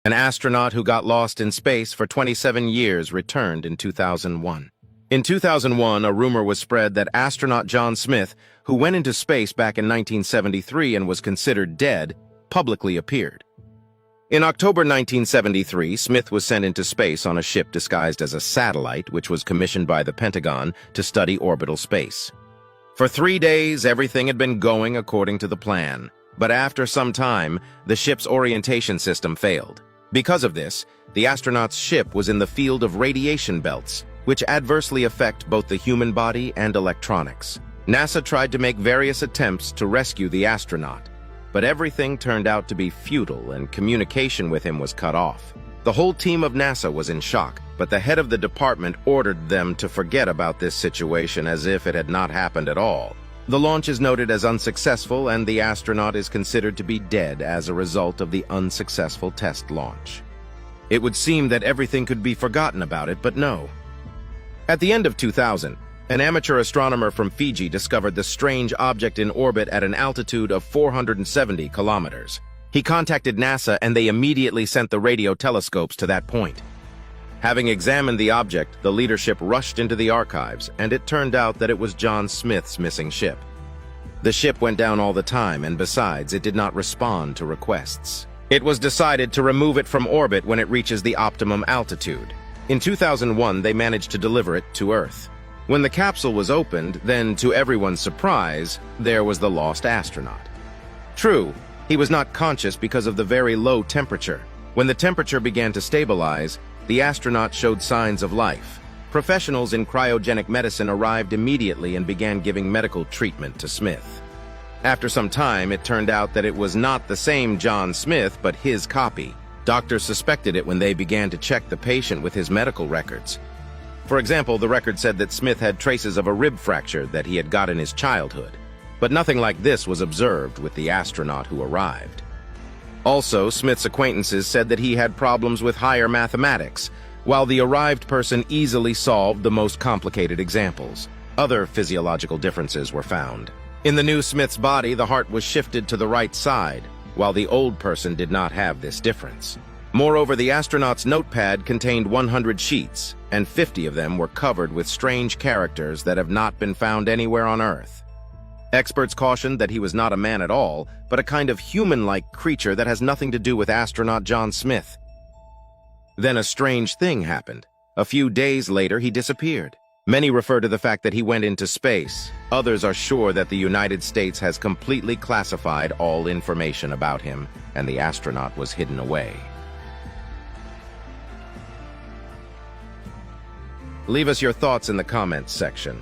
An astronaut who got lost in space for 27 years returned in 2001. In 2001, a rumor was spread that astronaut John Smith, who went into space back in 1973 and was considered dead, publicly appeared. In October 1973, Smith was sent into space on a ship disguised as a satellite, which was commissioned by the Pentagon to study orbital space. For 3 days, everything had been going according to the plan, but after some time, the ship's orientation system failed. Because of this, the astronaut's ship was in the field of radiation belts, which adversely affect both the human body and electronics. NASA tried to make various attempts to rescue the astronaut, but everything turned out to be futile and communication with him was cut off. The whole team of NASA was in shock, but the head of the department ordered them to forget about this situation as if it had not happened at all. The launch is noted as unsuccessful, and the astronaut is considered to be dead as a result of the unsuccessful test launch. It would seem that everything could be forgotten about it, but no. At the end of 2000, an amateur astronomer from Fiji discovered the strange object in orbit at an altitude of 470 kilometers. He contacted NASA, and they immediately sent the radio telescopes to that point. Having examined the object, the leadership rushed into the archives, and it turned out that it was John Smith's missing ship. The ship went down all the time, and besides, it did not respond to requests. It was decided to remove it from orbit when it reaches the optimum altitude. In 2001, they managed to deliver it to Earth. When the capsule was opened, then, to everyone's surprise, there was the lost astronaut. True, he was not conscious because of the very low temperature. When the temperature began to stabilize, the astronaut showed signs of life. Professionals in cryogenic medicine arrived immediately and began giving medical treatment to Smith. After some time, it turned out that it was not the same John Smith, but his copy. Doctors suspected it when they began to check the patient with his medical records. For example, the record said that Smith had traces of a rib fracture that he had got in his childhood. But nothing like this was observed with the astronaut who arrived. Also, Smith's acquaintances said that he had problems with higher mathematics, while the arrived person easily solved the most complicated examples. Other physiological differences were found. In the new Smith's body, the heart was shifted to the right side, while the old person did not have this difference. Moreover, the astronaut's notepad contained 100 sheets, and 50 of them were covered with strange characters that have not been found anywhere on Earth. Experts cautioned that he was not a man at all, but a kind of human-like creature that has nothing to do with astronaut John Smith. Then a strange thing happened. A few days later, he disappeared. Many refer to the fact that he went into space. Others are sure that the United States has completely classified all information about him, and the astronaut was hidden away. Leave us your thoughts in the comments section.